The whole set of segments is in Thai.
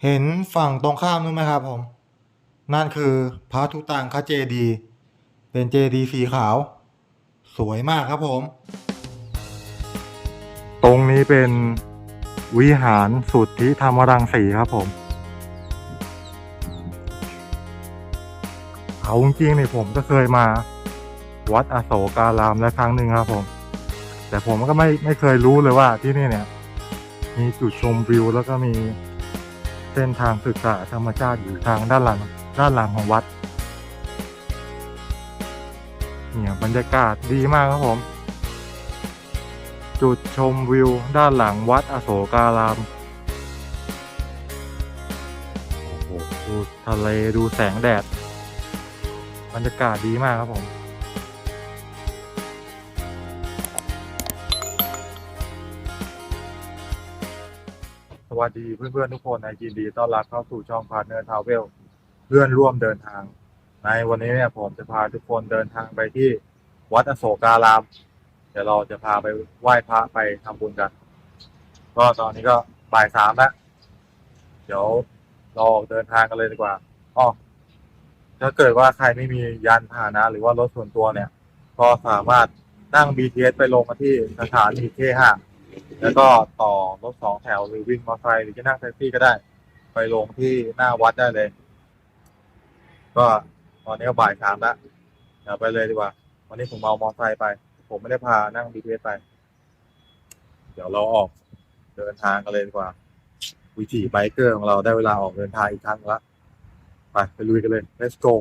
เห็นฝั่งตรงข้ามนู้นไหมครับผมนั่นคือพระทุตังคเจดีย์เป็นเจดีย์สีขาวสวยมากครับผมตรงนี้เป็นวิหารสุทธิธรรมรังสีครับผมเอาจริงๆเนี่ยผมก็เคยมาวัดอโศการามแล้วครั้งหนึ่งครับผมแต่ผมก็ไม่เคยรู้เลยว่าที่นี่เนี่ยมีจุดชมวิวแล้วก็มีเส้นทางศึกษาธรรมชาติอยู่ทางด้านหลังของวัดเนี่ยบรรยากาศดีมากครับผมจุดชมวิวด้านหลังวัดอโศการามโอ้โหดูทะเลดูแสงแดดบรรยากาศดีมากครับผมสวัสดีเพื่อนๆทุกคนในยินดีต้อนรับเข้าสู่ช่องพาร์ทเนอร์ทราเวลเพื่อนร่วมเดินทางในวันนี้เนี่ยผมจะพาทุกคนเดินทางไปที่วัดอโศการามเดี๋ยวเราจะพาไปไหว้พระไปทำบุญกันก็ตอนนี้ก็บ่ายสามแล้วเดี๋ยวเราออกเดินทางกันเลยดีกว่าอ้อถ้าเกิดว่าใครไม่มียานพาหนะหรือว่ารถส่วนตัวเนี่ยก็สามารถนั่ง BTS ไปลงมาที่สถานีK5แล้วก็ต่อรถ2 แถวหรือวิ่งมอเตอร์ไซค์หรือจะนั่งแท็กซี่ก็ได้ไปลงที่หน้าวัดได้เลยก็ตอนนี้ก็บ่ายสามแล้วเดี๋ยวไปเลยดีกว่าวันนี้ผมเอามอเตอร์ไซค์ไปผมไม่ได้พานั่ง BTS ไปเดี๋ยวเราออกเดินทางกันเลยดีกว่าวิถีไบเกอร์ของเราได้เวลาออกเดินทางอีกครั้งแล้วไปลุยกันเลย let's go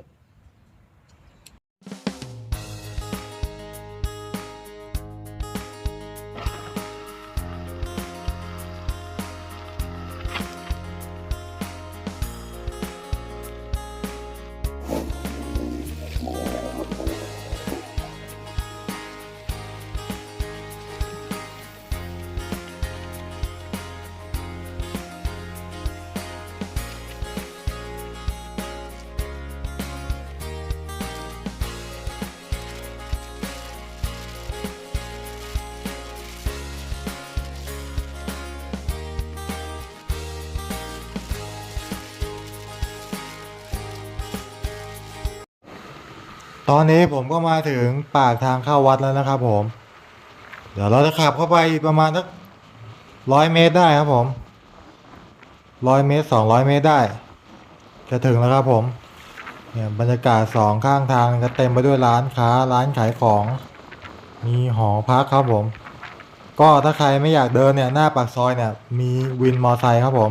ตอนนี้ผมก็มาถึงปากทางเข้าวัดแล้วนะครับผมเดี๋ยวเราจะขับเข้าไปประมาณสัก100 เมตรได้ครับผม100 เมตร200 เมตรได้จะถึงแล้วครับผมเนี่ยบรรยากาศสองข้างทางจะเต็มไปด้วยร้านค้าร้านขายของมีหอพักครับผมก็ถ้าใครไม่อยากเดินเนี่ยหน้าปากซอยเนี่ยมีวินมอไซค์ครับผม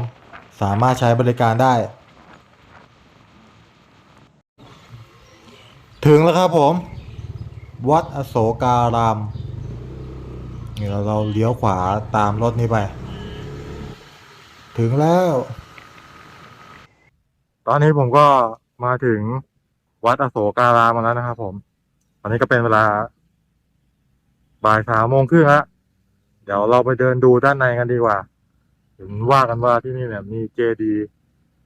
สามารถใช้บริการได้ถึงแล้วครับผมวัดอโศการามนี่เราเลี้ยวขวาตามรถนี้ไปถึงแล้วตอนนี้ผมก็มาถึงวัดอโศการามมาแล้วนะครับผมตอนนี้ก็เป็นเวลาบ่าย3 โมงครึ่งแล้วเดี๋ยวเราไปเดินดูด้านในกันดีกว่าเห็นว่ากันว่าที่นี่เนี่ยมีเจดีย์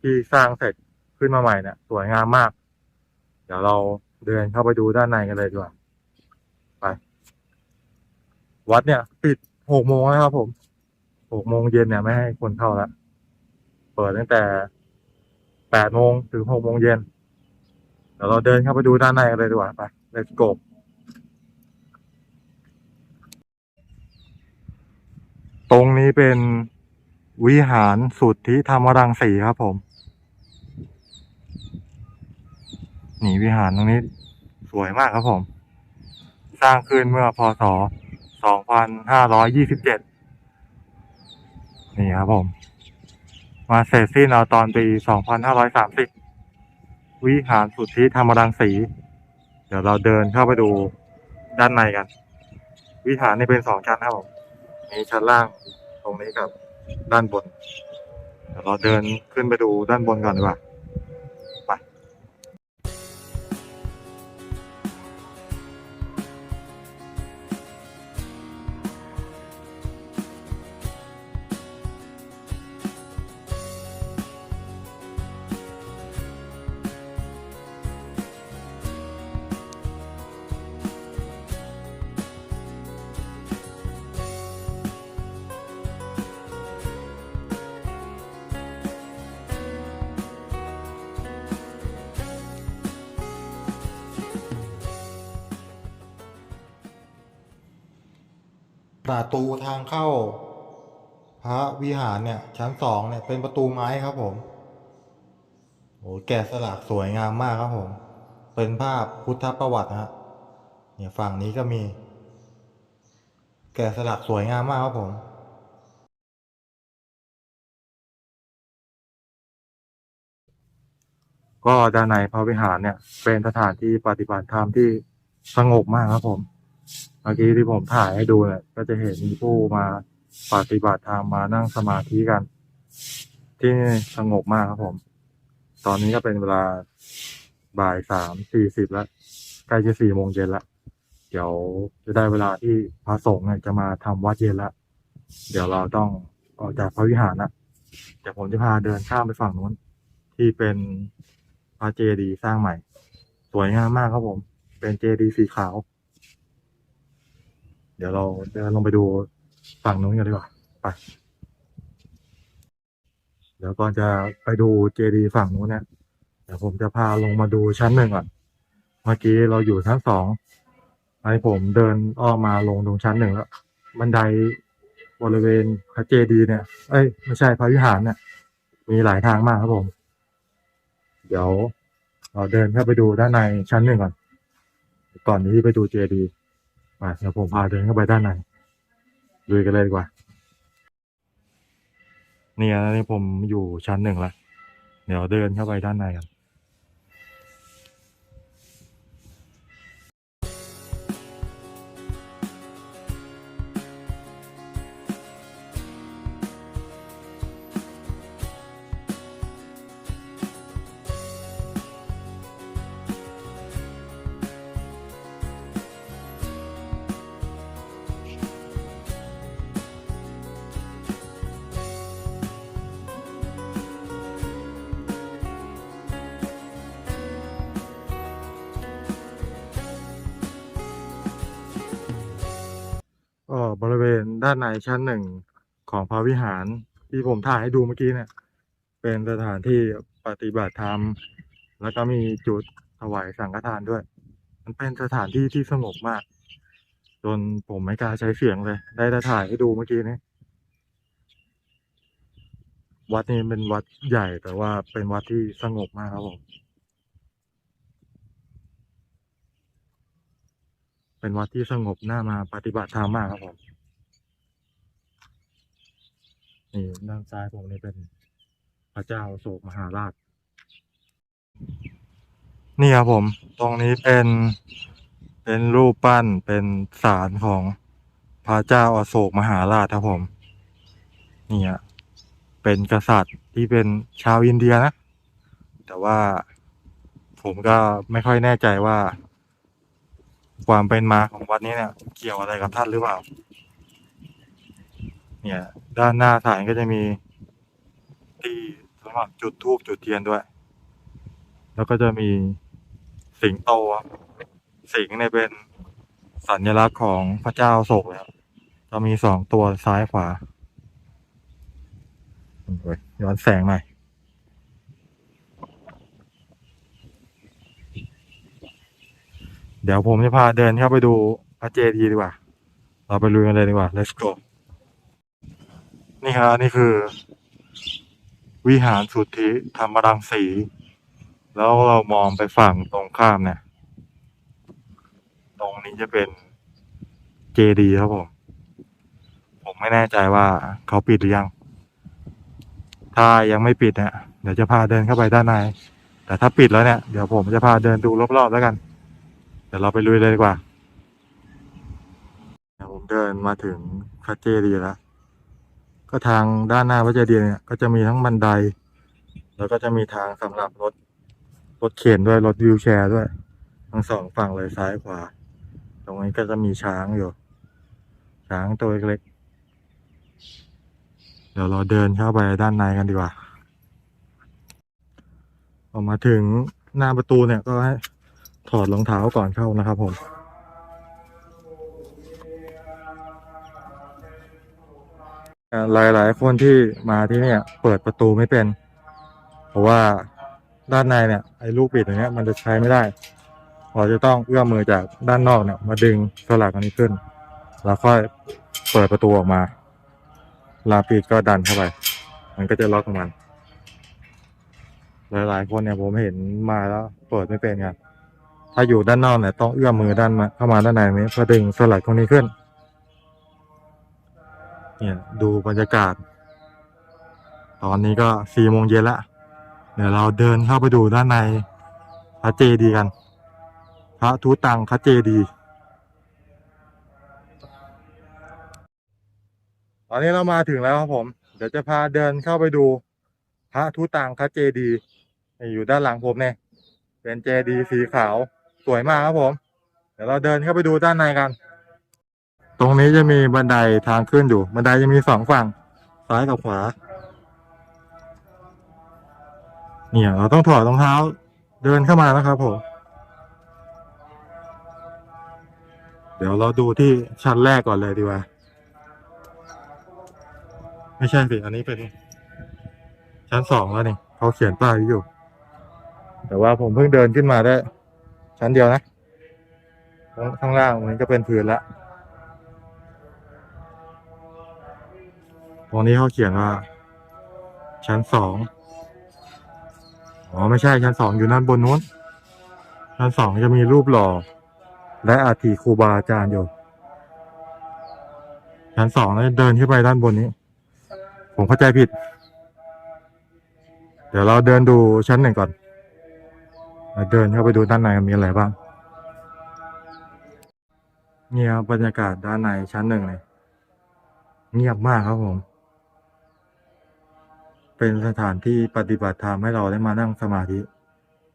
ที่สร้างเสร็จขึ้นมาใหม่เนี่ยสวยงามมากเดี๋ยวเราเดินเข้าไปดูด้านในกันเลยดีกว่าไปวัดเนี่ยปิด6 โมงนะครับผม6 โมงเย็นเนี่ยไม่ให้คนเข้าแล้วเปิดตั้งแต่8 โมงถึง6 โมงเย็นเดี๋ยวเราเดินเข้าไปดูด้านในกันเลยดีกว่าไป let's go ตรงนี้เป็นวิหารสุทธิธรรมรังสีครับผมนี่วิหารตรงนี้สวยมากครับผมสร้างขึ้นเมื่อพศ2527นี่ครับผมมาเสร็จสิ้นเอาตอนปี2530วิหารสุทธิธรรมรังสีเดี๋ยวเราเดินเข้าไปดูด้านในกันวิหารนี่เป็น2 ชั้นครับผมมีชั้นล่างตรงนี้กับด้านบนเดี๋ยวเราเดินขึ้นไปดูด้านบนก่อนดีกว่าไป ประตูทางเข้าพระวิหารเนี่ยชั้น2เนี่ยเป็นประตูไม้ครับผมโอ้แกะสลักสวยงามมากครับผมเป็นภาพพุทธประวัตินะฮะเนี่ยฝั่งนี้ก็มีแกะสลักสวยงามมากครับผมก็ด้านในพระวิหารเนี่ยเป็นสถานที่ปฏิบัติธรรมที่สงบมากครับผมเมื่อกี้ที่ผมถ่ายให้ดูเนี่ยก็จะเห็นมีผู้มาปฏิบัติธรรมมานั่งสมาธิกันที่นี่สงบมากครับผมตอนนี้ก็เป็นเวลาบ่าย3:40แล้วใกล้จะ4 โมงเย็นแล้วเดี๋ยวจะได้เวลาที่พระสงฆ์เนี่ยจะมาทำวัดเย็นแล้วเดี๋ยวเราต้องออกจากพระวิหารนะเดี๋ยวผมจะพาเดินข้ามไปฝั่งนู้นที่เป็นพระเจดีย์สร้างใหม่สวยงามมากครับผมเป็นเจดีย์สีขาวเดี๋ยวเราเดินลงไปดูฝั่งนู้นกันดีกว่าไปเดี๋ยวก่อนจะไปดูเจดีย์ฝั่งนู้นเนี่ยเดี๋ยวผมจะพาลงมาดูชั้น 1ก่อนเมื่อกี้เราอยู่ชั้น 2ให้ผมเดินอ้อมมาลงตรงชั้น 1แล้วบันไดบริเวณพระเจดีย์เนี่ยเอ้ยไม่ใช่พระวิหารเนี่ยมีหลายทางมากครับผมเดี๋ยวเราเดินเข้าไปดูด้านในชั้น 1ก่อนที่ไปดูเจดีย์เดี๋ยวผมพาเดินเข้าไปด้านในลุยกันเลยดีกว่านี่ผมอยู่ชั้น 1แล้วเดี๋ยวเดินเข้าไปด้านในกันก็บริเวณด้านในชั้น 1ของพระวิหารที่ผมถ่ายให้ดูเมื่อกี้เนี่ยเป็นสถานที่ปฏิบัติธรรมแล้วก็มีจุดถวายสังฆทานด้วยมันเป็นสถานที่ที่สงบมากจนผมไม่กล้าใช้เสียงเลยได้แต่ถ่ายให้ดูเมื่อกี้นี้วัดนี้เป็นวัดใหญ่แต่ว่าเป็นวัดที่สงบมากครับผมเป็นวัดที่สงบน่ามาปฏิบัติธรรมมากครับผมนี่ด้านซ้ายผมนี่เป็นพระเจ้าอโศกมหาราชนี่ครับผมตรงนี้เป็นรูปปั้นเป็นศาลของพระเจ้าอโศกมหาราชครับผมนี่ฮะเป็นกษัตริย์ที่เป็นชาวอินเดียนะแต่ว่าผมก็ไม่ค่อยแน่ใจว่าความเป็นมาของวัดนี้เนี่ยเกี่ยวอะไรกับท่านหรือเปล่าเนี่ยด้านหน้าศาลก็จะมีที่สำหรับจุดธูปจุดเทียนด้วยแล้วก็จะมีสิงโตครับสิงห์เนี่ยเป็นสัญลักษณ์ของพระเจ้าอโศกเลยครับจะมี2ตัวซ้ายขวาโอ้ยย้อนแสงหน่อยเดี๋ยวผมจะพาเดินเข้าไปดูพระเจดีย์ดีกว่าเราไปลุยกันเลยดีกว่า let's go นี่ครับนี่คือวิหารสุทธิธรรมรังสีแล้วเรามองไปฝั่งตรงข้ามเนี่ยตรงนี้จะเป็นเจดีย์ครับผมไม่แน่ใจว่าเขาปิดหรือยังถ้ายังไม่ปิดเนี่ยเดี๋ยวจะพาเดินเข้าไปด้านในแต่ถ้าปิดแล้วเนี่ยเดี๋ยวผมจะพาเดินดูรอบๆแล้วกันเดี๋ยวเราไปลุยเลยดีกว่าเดี๋ยวผมเดินมาถึงพระเจดีย์แล้วก็ทางด้านหน้าพระเจดีย์เนี่ยก็จะมีทั้งบันไดแล้วก็จะมีทางสำหรับรถเข็นด้วยรถวีลแชร์ด้วยทั้ง2ฝั่งเลยซ้ายขวาตรงนี้ก็จะมีช้างอยู่ช้างตัวเล็กๆเดี๋ยวเราเดินเข้าไปด้านในกันดีกว่าออกมาถึงหน้าประตูเนี่ยก็ให้ถอดรองเท้าก่อนเข้านะครับผมหลายๆคนที่มาที่เนี่ยเปิดประตูไม่เป็นเพราะว่าด้านในเนี่ยไอ้ลูกบิดอย่างเงี้ยมันจะใช้ไม่ได้เราจะต้องเอื้อมมือจากด้านนอกเนี่ยมาดึงสลักอันนี้ขึ้นแล้วค่อย เปิดประตูออกมาลาปิดก็ดันเข้าไปมันก็จะล็อกของมันหลายๆคนเนี่ยผมเห็นมาแล้วเปิดไม่เป็นไงถ้าอยู่ด้านนอกเนี่ยต้องเอื้อมมือด้านมาเข้ามาด้านในนี้เพื่อดึงสลักตรงนี้ขึ้นเนี่ยดูบรรยากาศตอนนี้ก็4 โมงเย็นละเดี๋ยวเราเดินเข้าไปดูด้านในพระเจดีย์กันพระทูตังคเจดีย์ตอนนี้เรามาถึงแล้วครับผมเดี๋ยวจะพาเดินเข้าไปดูพระทูตังคเจดีย์อยู่ด้านหลังผมเนี่ยเป็นเจดีย์สีขาวสวยมากครับผมเดี๋ยวเราเดินเข้าไปดูด้านในกันตรงนี้จะมีบันไดทางขึ้นอยู่บันไดจะมี2 ฝั่งซ้ายกับขวาเนี่ยเราต้องถอดรองเท้าเดินเข้ามานะครับผมเดี๋ยวเราดูที่ชั้นแรกก่อนเลยดีกว่าไม่ใช่สิอันนี้เป็นชั้น 2แล้วนี่เขาเขียนป้ายอยู่แต่ว่าผมเพิ่งเดินขึ้นมาได้ชั้นเดียวนะข้างล่างมันก็เป็นพื้นละตรงนี้เขาเขียนว่าชั้น 2อ๋อไม่ใช่ชั้น 2อยู่ด้านบนนู้นชั้น 2จะมีรูปหล่อและอาฐิครูบาอาจารย์อยู่ชั้น 2แล้วเดินขึ้นไปด้านบนนี้ผมเข้าใจผิดเดี๋ยวเราเดินดูชั้น 1ก่อนเดินเข้าไปดูด้านในมีอะไรบ้างเนี่ยบรรยากาศด้านในชั้น 1เลยเงียบมากครับผมเป็นสถานที่ปฏิบัติธรรมให้เราได้มานั่งสมาธิ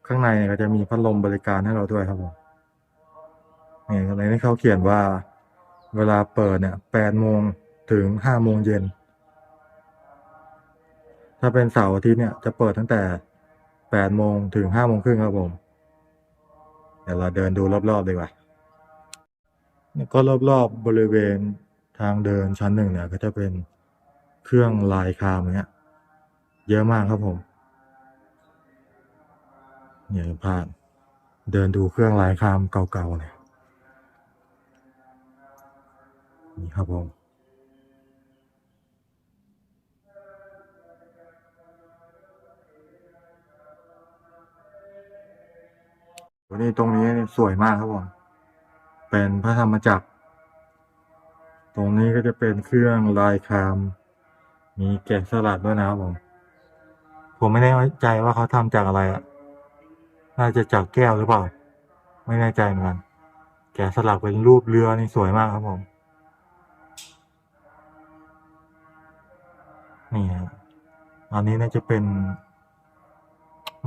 ข้างในก็จะมีพัดลมบริการให้เราด้วยครับผมนี่ในนี้เขาเขียนว่าเวลาเปิดเนี่ย8 โมงถึง5 โมงเย็นถ้าเป็นเสาร์อาทิตย์เนี่ยจะเปิดตั้งแต่8 โมงถึง5 โมงครึ่งครับผมเดี๋ยวเราเดินดูรอบๆดีกว่าก็รอบๆบริเวณทางเดินชั้น 1เนี่ยก็จะเป็นเครื่องลายคามเนี่ยเยอะมากครับผมเนี่ยผ่านเดินดูเครื่องลายคามเก่าๆเนี่ยนี่ครับผมวันนี้ตรงนี้สวยมากครับผมเป็นพระธรรมจักรตรงนี้ก็จะเป็นเครื่องลายคามมีแกะสลักด้วยนะครับผมไม่แน่ใจว่าเขาทำจากอะไรอ่ะน่าจะจากแก้วหรือเปล่าไม่แน่ใจเหมือนกันแกะสลักเป็นรูปเรือนี่สวยมากครับผมนี่ครับอันนี้น่าจะเป็น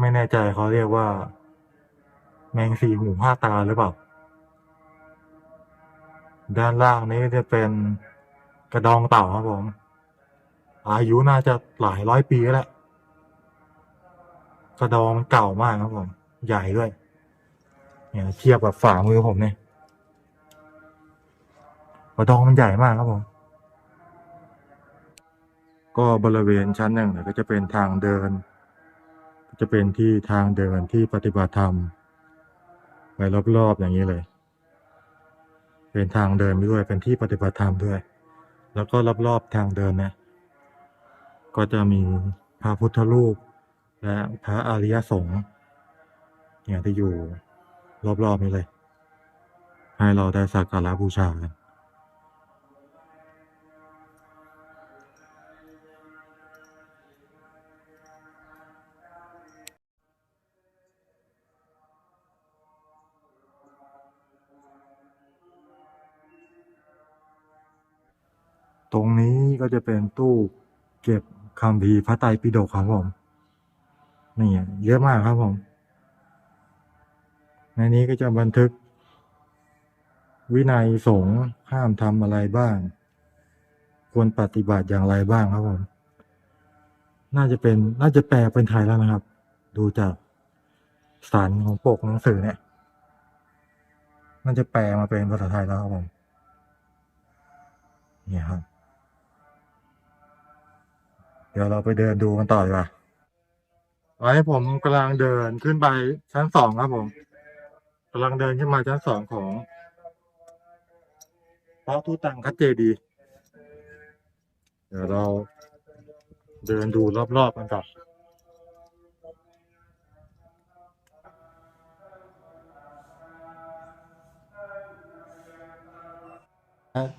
ไม่แน่ใจเขาเรียกว่าแมงสี่หูห้าตาหรือเปล่าด้านล่างนี้จะเป็นกระดองเต่าครับผมอายุน่าจะหลายร้อยปีแล้วกระดองเก่ามากครับผมใหญ่ด้วยเนี่ยเทียบกับฝ่ามือผมเนี่ยกระดองมันใหญ่มากครับผมก็บริเวณชั้น 1เนี่ยก็จะเป็นทางเดินจะเป็นที่ทางเดินที่ปฏิบัติธรรมไปรอบๆอย่างนี้เลยเป็นทางเดินไปด้วยเป็นที่ปฏิบัติธรรมด้วยแล้วก็รอบๆทางเดินเนี่ยก็จะมีพระพุทธรูปและพระอริยสงฆ์เนี่ยที่อยู่รอบๆนี้เลยให้เราได้สักการะบูชากันตรงนี้ก็จะเป็นตู้เก็บคัมภีร์พระไตรปิฎกครับผมนี่เยอะมากครับผมในนี้ก็จะบันทึกวินัยสงฆ์ห้ามทำอะไรบ้างควรปฏิบัติอย่างไรบ้างครับผมน่าจะแปลเป็นไทยแล้วนะครับดูจากสันของปกหนังสือเนี่ยน่าจะแปลมาเป็นภาษาไทยแล้วครับผมเนี่ยครับเดี๋ยวเราไปเดินดูกันต่อดีกว่าตอนนี้ผมกำลังเดินขึ้นไปชั้น 2ครับผมกำลังเดินขึ้นมาชั้น 2ของพระทูตังคเจดีย์ เดี๋ยวเราเดินดูรอบๆกันก่อน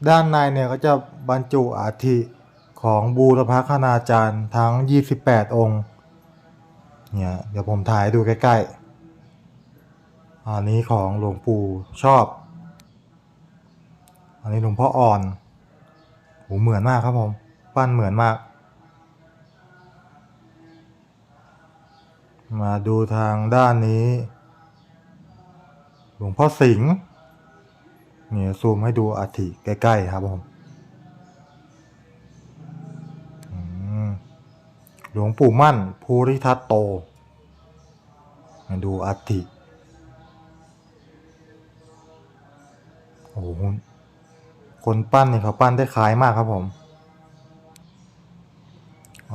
ด้านในเนี่ยก็จะบรรจุอัฐิของบูรพคณาจารย์ทั้ง28องค์เนี่ยเดี๋ยวผมถ่ายดูใกล้ๆอันนี้ของหลวงปู่ชอบอันนี้หลวงพ่ออ่อนโหเหมือนมากครับผมปั้นเหมือนมากมาดูทางด้านนี้หลวงพ่อสิงห์เนี่ยซูมให้ดูอัฐิใกล้ๆครับผมหลวงปู่มั่นภูริทัตโตมาดูอัฐิโอ้โหคนปั้นนี่เขาปั้นได้คล้ายมากครับผม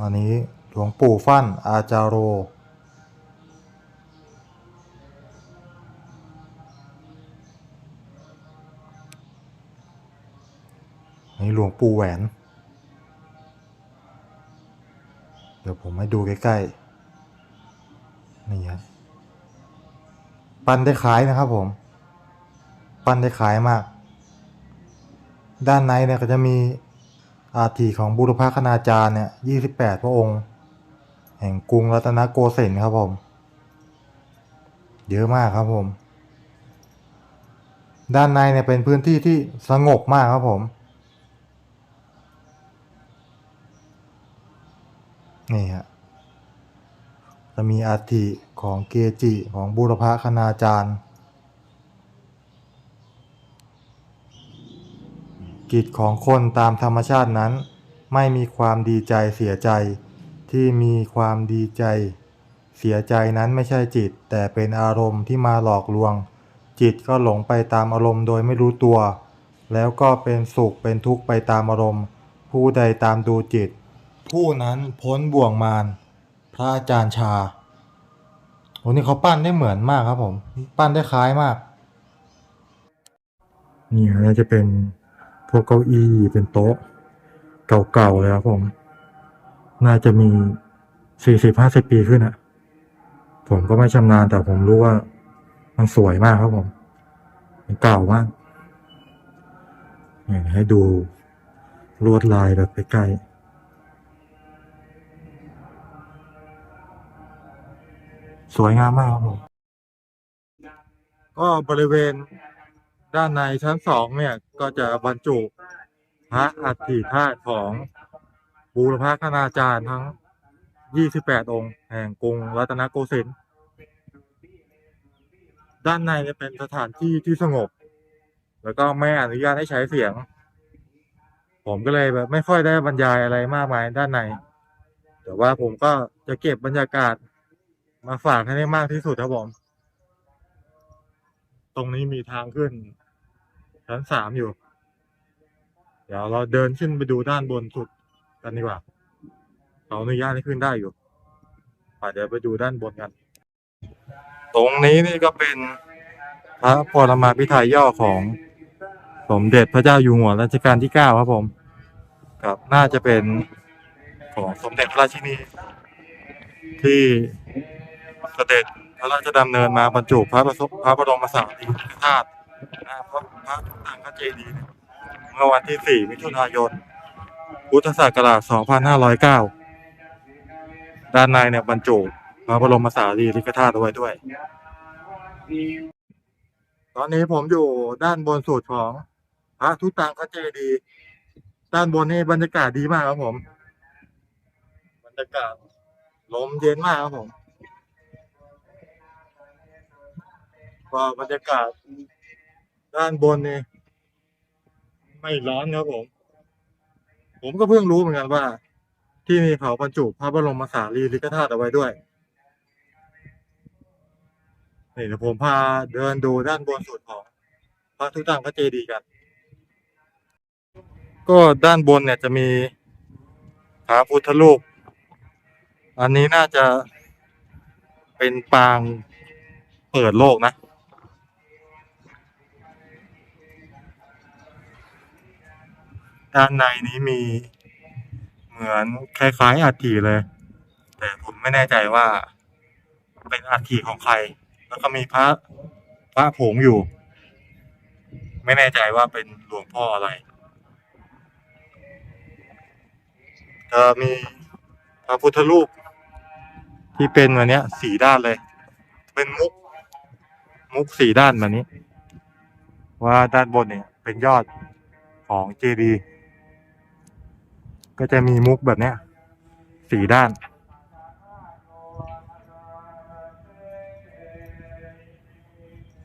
อันนี้หลวงปู่ฟั่นอาจารโรนี่หลวงปู่แหวนเดี๋ยวผมให้ดูใกล้ๆนี่ครับปั้นได้คล้ายนะครับผมปั้นได้คล้ายมากด้านในเนี่ยก็จะมีอาฐิของบูรพคณาจารย์เนี่ย28พระองค์แห่งกรุงรัตนโกสินทร์ครับผมเยอะมากครับผมด้านในเนี่ยเป็นพื้นที่ที่สงบมากครับผมนี่ฮะจะมีอาฐิของเกจิของบูรพคณาจารย์กิจของคนตามธรรมชาตินั้นไม่มีความดีใจเสียใจที่มีความดีใจเสียใจนั้นไม่ใช่จิตแต่เป็นอารมณ์ที่มาหลอกลวงจิตก็หลงไปตามอารมณ์โดยไม่รู้ตัวแล้วก็เป็นสุขเป็นทุกข์ไปตามอารมณ์ผู้ใดตามดูจิตผู้นั้นพ้นบ่วงมารพระอาจารย์ชาโอ้นี่เขาปั้นได้เหมือนมากครับผมปั้นได้คล้ายมากนี่น่าจะเป็นพวกเก้าอี้เป็นโต๊ะเก่าๆเลยครับผมน่าจะมี40-50 ปีขึ้นอ่ะผมก็ไม่ชำนาญแต่ผมรู้ว่ามันสวยมากครับผมมันเก่ามากนี่ให้ดูลวดลายแบบใกล้ๆสวยงามมากครับผมก็บริเวณด้านในชั้น2เนี่ยก็จะบรรจุพระอัฐิธาตุของบูรพคณาจารย์ทั้ง28องค์แห่งกรุงรัตนโกสินทร์ด้านในจะเป็นสถานที่ที่สงบแล้วก็ไม่อนุญาตให้ใช้เสียงผมก็เลยแบบไม่ค่อยได้บรรยายอะไรมากมายด้านในแต่ว่าผมก็จะเก็บบรรยากาศมาฝากให้ได้มากที่สุดครับผมตรงนี้มีทางขึ้นชั้น3อยู่เดี๋ยวเราเดินขึ้นไปดูด้านบนสุดกันดีกว่าเขาอนุญาตให้ขึ้นได้อยู่เดี๋ยวไปดูด้านบนกันตรงนี้นี่ก็เป็นพระปรมาภิไธยย่อของสมเด็จพระเจ้าอยู่หัวรัชกาลที่9ครับผมครับน่าจะเป็นของสมเด็จพระราชินีที่เสด็จพระราชดำเนินมาบรรจุพระบรมสารีริกธาตุพระทุกตังคเจดีย์เมื่อวันที่4มิถุนายนพุทธศักราช2509ด้านในเนี่ยบรรจุพระบรมสารีริกธาตุเอาไว้ด้วยตอนนี้ผมอยู่ด้านบนสุดของพระทุตังคเจดีย์ด้านบนนี่บรรยากาศดีมากครับผมบรรยากาศลมเย็นมากครับผมก็บรรยากาศด้านบนนี่ไม่ร้อนครับผมก็เพิ่งรู้เหมือนกันว่าที่นี่เขาบรรจุพระบรมสารีริกธาตุเอาไว้ด้วยนี่เดี๋ยวผมพาเดินดูด้านบนสุดของพระทุตังคเจดีย์กันก็ด้านบนเนี่ยจะมีพระพุทธรูปอันนี้น่าจะเป็นปางเปิดโลกนะด้านในนี้มี เหมือนคล้ายๆอัฐิเลย แต่ผมไม่แน่ใจว่าเป็นอัฐิของใคร แล้วก็มีพระผงอยู่ ไม่แน่ใจว่าเป็นหลวงพ่ออะไรมีพระพุทธรูปที่เป็นวันนี้สี่ด้านเลย เป็นมุกสี่ด้านแบบนี้ ว่าด้านบนเนี่ยเป็นยอดของเจดีย์ก็จะมีมุกแบบเนี้ยสี่ด้าน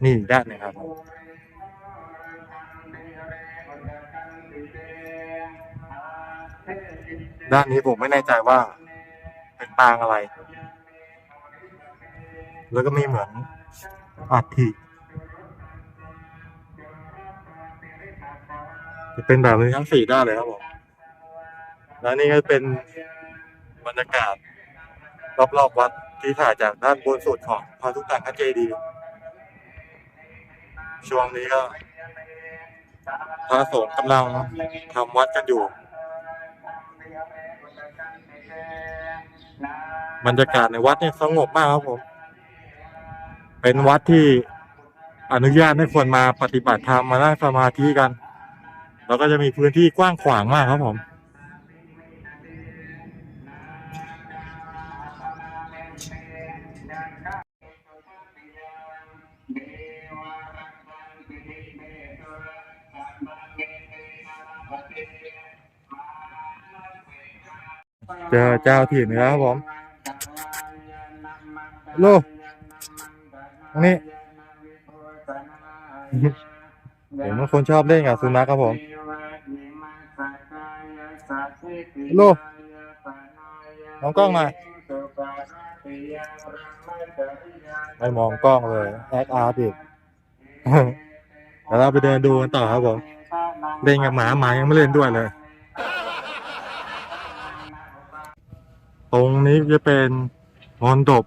นี่ด้านหนึงครับ ด้านนี้ผมไม่แน่ใจว่าเป็นปางอะไร แล้วก็มีเหมือนอัฐิจะเป็นแบบนี้ทั้งสี่ด้านเลยครับผม แล้วนี่ก็เป็นบรรยากาศรอบๆวัดที่ถ่ายจากด้านบนสุดของพระทุกตังคเจดีย์ช่วงนี้ก็พระสงฆ์กำลังทำวัดกันอยู่ บรรยากาศในวัดเนี่ยสงบมากครับผม เป็นวัดที่อนุญาตให้คนมาปฏิบัติธรรมมานั่งสมาธิกัน แล้วก็จะมีพื้นที่กว้างขวางมากครับผม เจอเจ้าถิ่นแล้วครับผมโลตรงนี้ เห็นว่าคนชอบเล่นกับสุนัขครับผมโลมองกล้องหน่อยไม่มองกล้องเลยแอคอาร์ตอีก เดี๋ยวเราไปเดินดูกันต่อครับผม เล่นกับหมายังไม่เล่นด้วยเลย ตรงนี้จะเป็นมณฑป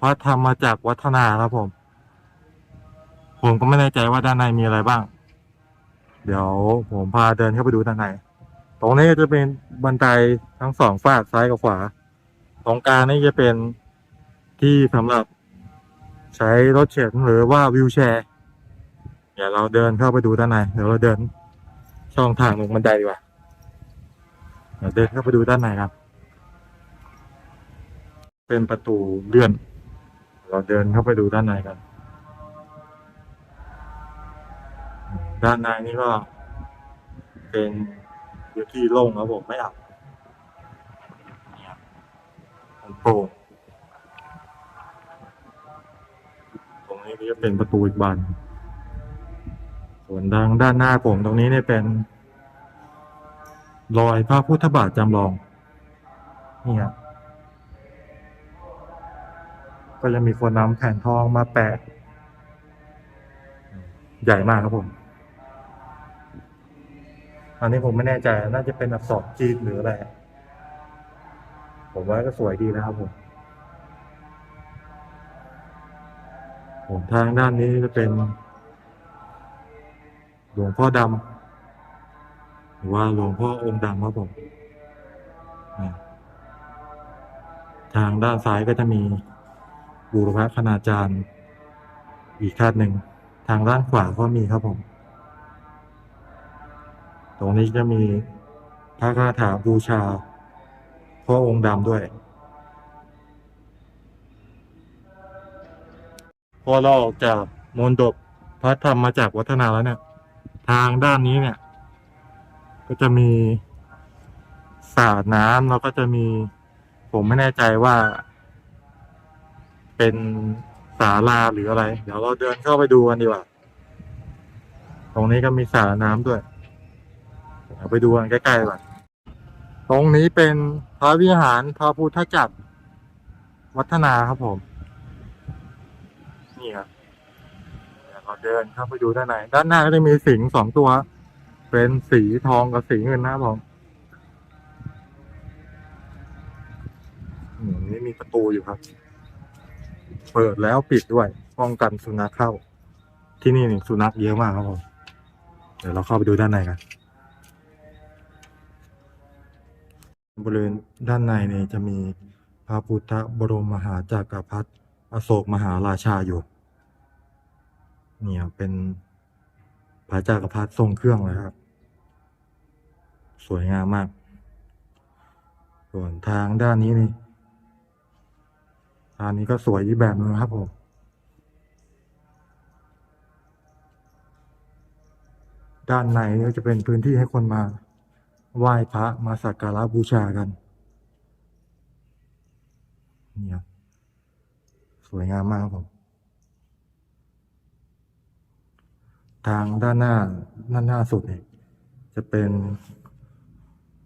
พระธรรมจักรวัฒนาครับผมก็ไม่แน่ใจว่าด้านในมีอะไรบ้าง เดี๋ยวผมพาเดินเข้าไปดูด้านใน ตรงนี้จะเป็นบันไดทั้งสองฝากซ้ายกับขวา ตรงกลางนี่จะเป็นที่สำหรับใช้รถเข็นหรือว่าวิวแชร์ เดี๋ยวเราเดินเข้าไปดูด้านใน เดี๋ยวเราเดินช่องทางลงบันไดดีกว่า เดี๋ยวเดินเข้าไปดูด้านในครับ เป็นประตูเลื่อน เราเดินเข้าไปดูด้านในกัน ด้านในนี่ก็เป็นพื้นที่โล่งครับผมไม่อับมันโปร่งตรงนี้ก็จะเป็นประตูอีกบาน ส่วนด้านหน้าผมตรงนี้เนี่ยเป็นรอยพระพุทธบาทจำลองนี่ครับก็จะมีคนนำแผ่นทองมาแปะใหญ่มากครับผม อันนี้ผมไม่แน่ใจน่าจะเป็นอักษรจีนหรืออะไร ผมว่าก็สวยดีนะครับผมทางด้านนี้จะเป็นหลวงพ่อดำหรือว่าหลวงพ่อองค์ดำครับผม ทางด้านซ้ายก็จะมีบูรพคณาจารย์อีกท่านหนึ่ง ทางด้านขวาก็มีครับผม ตรงนี้จะมีพระคาถาบูชาพ่อองค์ดำด้วย พอเราออกจากมณฑปพระธรรมมาจากวัฒนาแล้วเนี่ย ทางด้านนี้เนี่ย ก็จะมีสระน้ำแล้วก็จะมี ผมไม่แน่ใจว่า เป็นศาลาหรืออะไร เดี๋ยวเราเดินเข้าไปดูกันดีกว่า ตรงนี้ก็มีสระน้ำด้วยเดี๋ยวไปดูกันใกล้ๆก่อนตรงนี้เป็นพระวิหารพระพุทธจักรวัฒนาครับผม นี่ครับเดี๋ยวเราเดินเข้าไปดูด้านใน ด้านหน้าก็จะมีสิงห์2 ตัว เป็นสีทองกับสีเงินนะครับผมนี่มีประตูอยู่ครับ เปิดแล้วปิดด้วยป้องกันสุนัขเข้า ที่นี่สุนัขเยอะมากครับผม เดี๋ยวเราเข้าไปดูด้านในกัน บริเวณด้านในเนี่ยจะมีพระพุทธบรมมหาจักรพรรดิอโศกมหาราชาอยู่เนี่ยเป็นพระจักรพรรดิทรงเครื่องเลยครับสวยงามมากส่วนทางด้านนี้นี่ทางนี้ก็สวยอีกแบบนึงครับผมด้านในก็จะเป็นพื้นที่ให้คนมาไหว้พระมาสักการะบูชากันเนี่ยสวยงามมากครับผมทางด้านหน้าสุดเนี่ยจะเป็น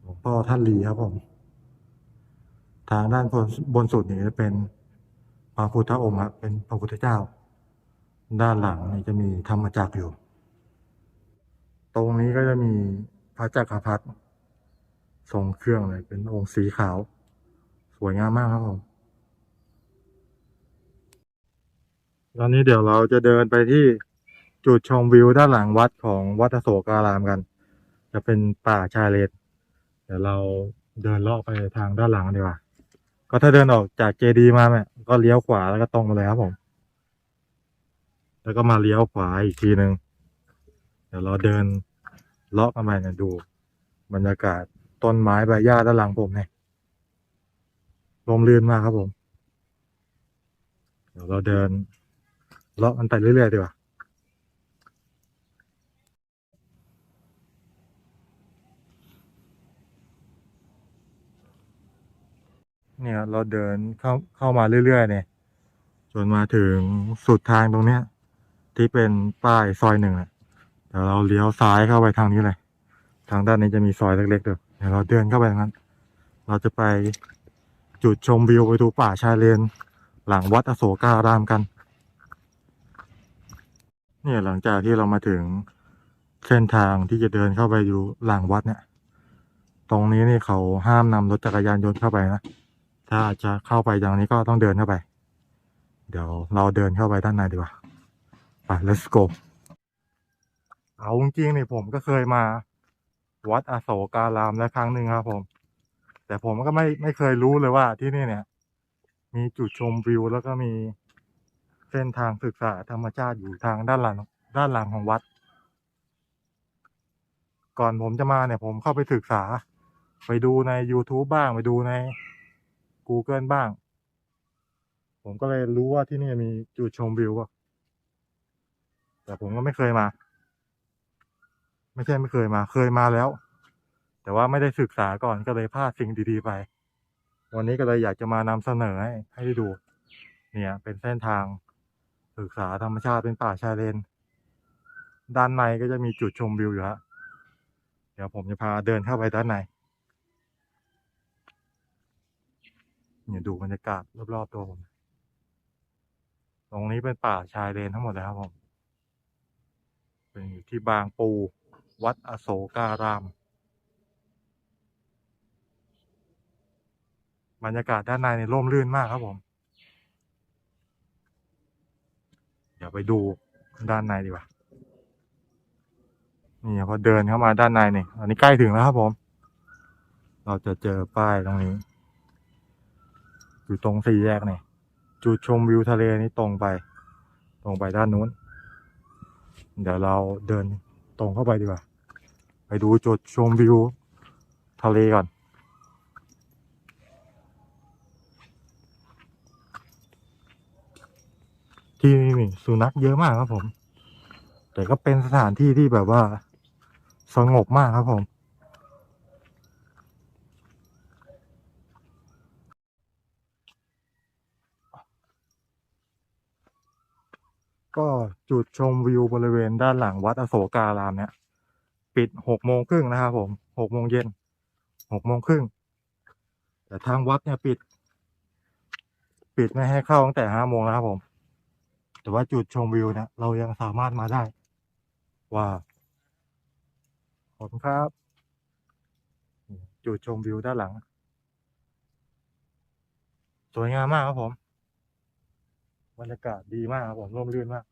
หลวงพ่อท่านลีครับผมทางด้านบนสุดเนี่ยจะเป็นพระพุทธองค์ครับเป็นพระพุทธเจ้าด้านหลังนี่จะมีธรรมจักรอยู่ตรงนี้ก็จะมีพระจักรพรรดิทรงเครื่องเลยเป็นองค์สีขาวสวยงามมากครับผมตอนนี้เดี๋ยวเราจะเดินไปที่จุดชมวิวด้านหลังวัดของวัดอโศการามกันจะเป็นป่าชายเลนเดี๋ยวเราเดินเลาะไปทางด้านหลังดีกว่าก็ถ้าเดินออกจากเจดีย์มาเนี่ยก็เลี้ยวขวาแล้วก็ตรงมาเลยครับผมแล้วก็มาเลี้ยวขวาอีกทีหนึ่งเดี๋ยวเราเดินเลาะกันไปเนี่ยดูบรรยากาศต้นไม้ใบหญ้าด้านหลังผมเนี่ยร่มรื่นมากครับผมเดี๋ยวเราเดินเลาะกันไปเรื่อยๆดีกว่าเนี่ยเราเดินเข้ามาเรื่อยๆเนี่ยจนมาถึงสุดทางตรงเนี้ยที่เป็นป้ายซอยหนึ่งอ่ะเดี๋ยวเราเลี้ยวซ้ายเข้าไปทางนี้เลยทางด้านนี้จะมีซอยเล็กๆด้วยเดี๋ยวเราเดินเข้าไปทางนั้นเราจะไปจุดชมวิวไปดูป่าชายเลนหลังวัดอโศการามกันเนี่ยหลังจากที่เรามาถึงเส้นทางที่จะเดินเข้าไปอยู่หลังวัดเนี่ยตรงนี้นี่เขาห้ามนำรถจักรยานยนต์เข้าไปนะถ้าจะเข้าไปอย่างนี้ก็ต้องเดินเข้าไปเดี๋ยวเราเดินเข้าไปด้านในดีกว่าไป let's go เอาจริงๆนี่ผมก็เคยมาวัดอโศการามแล้วครั้งหนึ่งครับผมแต่ผมก็ไม่เคยรู้เลยว่าที่นี่เนี่ยมีจุดชมวิวแล้วก็มีเส้นทางศึกษาธรรมชาติอยู่ทางด้านหลังของวัดก่อนผมจะมาเนี่ยผมเข้าไปศึกษาไปดูใน YouTube บ้างไปดูใน Google บ้างผมก็เลยรู้ว่าที่นี่มีจุดชมวิวแต่ผมก็ไม่เคยมาไม่ใช่ไม่เคยมาเคยมาแล้วแต่ว่าไม่ได้ศึกษาก่อนก็เลยพลาดสิ่งดีๆไปวันนี้ก็เลยอยากจะมานำเสนอให้ได้ดูเนี่ยเป็นเส้นทางศึกษาธรรมชาติเป็นป่าชายเลนด้านในก็จะมีจุดชมวิวอยู่ฮะเดี๋ยวผมจะพาเดินเข้าไปด้านในเนี่ยดูบรรยากาศรอบๆตัวผมตรงนี้เป็นป่าชายเลนทั้งหมดเลยครับผมเป็นอยู่ที่บางปูวัดอโศการามบรรยากาศด้านในนี่ร่มรื่นมากครับผมเดี๋ยวไปดูด้านในดีกว่านี่พอเดินเข้ามาด้านในนี่อันนี้ใกล้ถึงแล้วครับผมเราจะเจอป้ายตรงนี้อยู่ตรงสี่แยกนี่จุดชมวิวทะเลนี่ตรงไปด้านนู้นเดี๋ยวเราเดินตรงเข้าไปดีกว่าไปดูจุดชมวิวทะเลก่อนที่นี่มีสุนัขเยอะมากครับผมแต่ก็เป็นสถานที่ที่แบบว่าสงบมากครับผมก็จุดชมวิวบริเวณด้านหลังวัดอโศการามเนี่ยปิด6 โมงครึ่งนะครับผม6 โมงเย็น6 โมงครึ่งแต่ทางวัดเนี่ยปิดไม่ให้เข้าตั้งแต่5 โมงนะครับผมแต่ว่าจุดชมวิวเนี่ยเรายังสามารถมาได้ว่าขอบคุณครับจุดชมวิวด้านหลังสวยงามมากครับผมบรรยากาศดีมากครับผมร่มรื่นมาก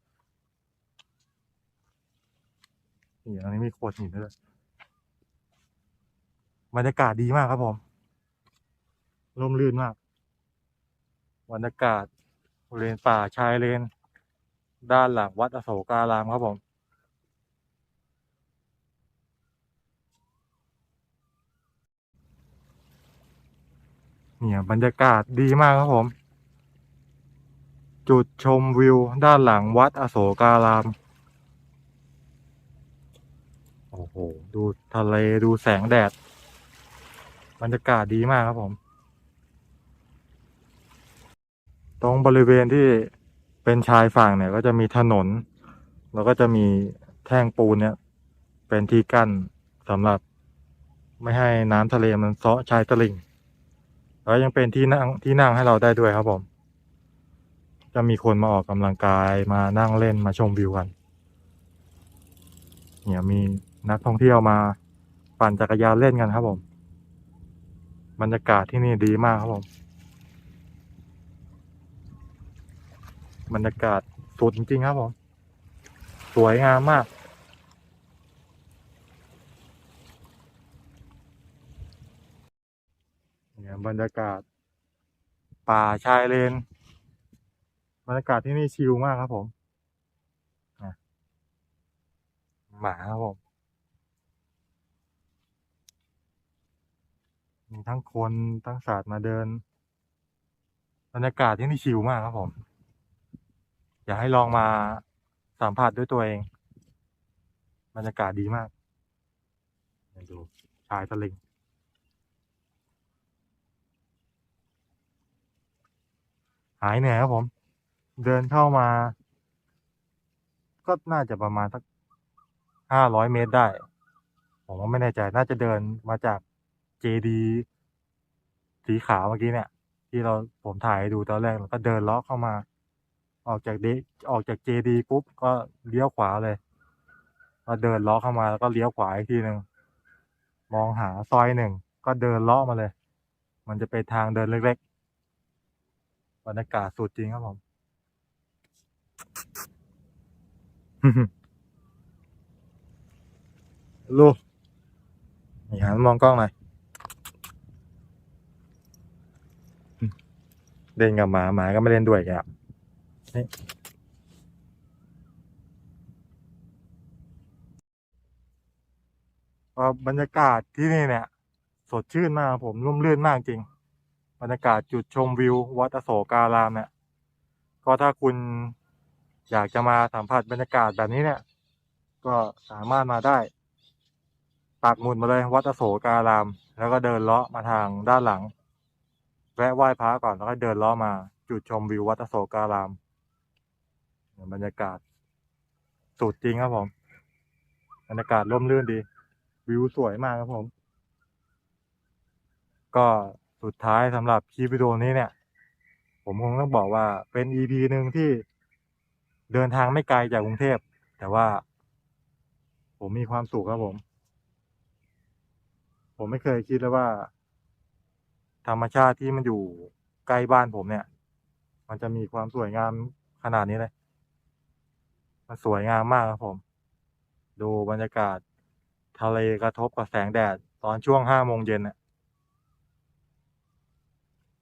นี่อันนี้มีโขดหินด้วยบรรยากาศดีมากครับผม ร่มรื่นมากบรรยากาศบริเวณป่าชายเลนด้านหลังวัดอโศการามครับผมเนี่ยบรรยากาศดีมากครับผมจุดชมวิวด้านหลังวัดอโศการามโอ้โหดูทะเลดูแสงแดดบรรยากาศดีมากครับผมตรงบริเวณที่เป็นชายฝั่งเนี่ยก็จะมีถนนแล้วก็จะมีแท่งปูนเนี่ยเป็นที่กั้นสำหรับไม่ให้น้ำทะเลมันเซาะชายตลิ่งแล้วยังเป็นที่นั่งให้เราได้ด้วยครับผมจะมีคนมาออกกำลังกายมานั่งเล่นมาชมวิวกันเนี่ยมีนักท่องเที่ยวมาปั่นจักรยานเล่นกันครับผมบรรยากาศที่นี่ดีมากครับผมบรรยากาศสุดจริงๆครับผมสวยงามมากเนี่ยบรรยากาศป่าชายเลนบรรยากาศที่นี่ชิลมากครับผมหมาครับผมมีทั้งคนทั้งสัตว์มาเดินบรรยากาศที่นี่ชิลมากครับผมอยากให้ลองมาสัมผัสด้วยตัวเองบรรยากาศดีมากดูชายทะเลหายเหนื่อยครับผมเดินเข้ามาก็น่าจะประมาณสัก500 เมตรได้ผมว่าไม่แน่ใจน่าจะเดินมาจากเจดีสีขาวเมื่อกี้เนี่ยที่ผมถ่ายให้ดูตอนแรกแล้วก็เดินเลาะเข้ามาออกจากเดออกจากเจดีปุ๊บก็เลี้ยวขวาเลยก็เดินเลาะเข้ามาแล้วก็เลี้ยวขวาอีกทีหนึ่งมองหาซอยหนึ่งก็เดินเลาะมาเลยมันจะเป็นทางเดินเล็กๆบรรยากาศสุดจริงครับผม ลูกนี่หันมองกล้องหน่อยเล่นกับหมาหมาก็ไม่เล่นด้วยครับนี่ก็บรรยากาศที่นี่เนี่ยสดชื่นมากผมร่มรื่นมากจริงบรรยากาศจุดชมวิววัดอโศการามเนี่ยก็ถ้าคุณอยากจะมาสัมผัสบรรยากาศแบบนี้เนี่ยก็สามารถมาได้ปักหมุดมาเลยวัดอโศการามแล้วก็เดินเลาะมาทางด้านหลังแวะไหว้พระก่อนแล้วก็เดินเลาะมาจุดชมวิววัดอโศการามบรรยากาศสุดจริงครับผมบรรยากาศร่มรื่นดีวิวสวยมากครับผมก็สุดท้ายสำหรับคลิปวิดีโอนี้เนี่ยผมคงต้องบอกว่าเป็น EP หนึ่งที่เดินทางไม่ไกลจากกรุงเทพแต่ว่าผมมีความสุขครับผมไม่เคยคิดเลยว่าธรรมชาติที่มันอยู่ใกล้บ้านผมเนี่ยมันจะมีความสวยงามขนาดนี้เลยมันสวยงามมากครับผมดูบรรยากาศทะเลกระทบกับแสงแดดตอนช่วง5 โมงเย็นเนี่ย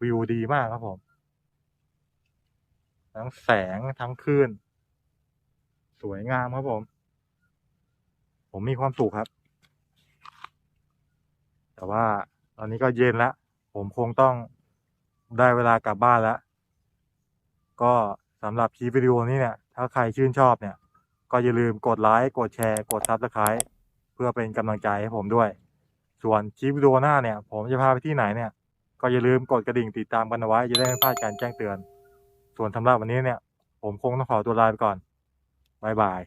วิวดีมากครับผมทั้งแสงทั้งคลื่นสวยงามครับผมมีความสุขครับแต่ว่าตอนนี้ก็เย็นแล้วผมคงต้องได้เวลากลับบ้านแล้วก็สำหรับคลิปวิดีโอนี้เนี่ยถ้าใครชื่นชอบเนี่ยก็อย่าลืมกดไลค์กดแชร์กด Subscribe เพื่อเป็นกำลังใจให้ผมด้วยส่วนคลิปวิดีโอหน้าเนี่ยผมจะพาไปที่ไหนเนี่ยก็อย่าลืมกดกระดิ่งติดตามกันเอาไว้จะได้ไม่พลาดการแจ้งเตือนส่วนสำหรับวันนี้เนี่ยผมคงต้องขอตัวลาไปก่อนบ๊ายบาย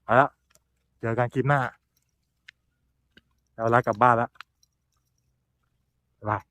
เอาละเจอกันคลิปหน้าแล้วลากลับบ้านแล้วบ๊ายบาย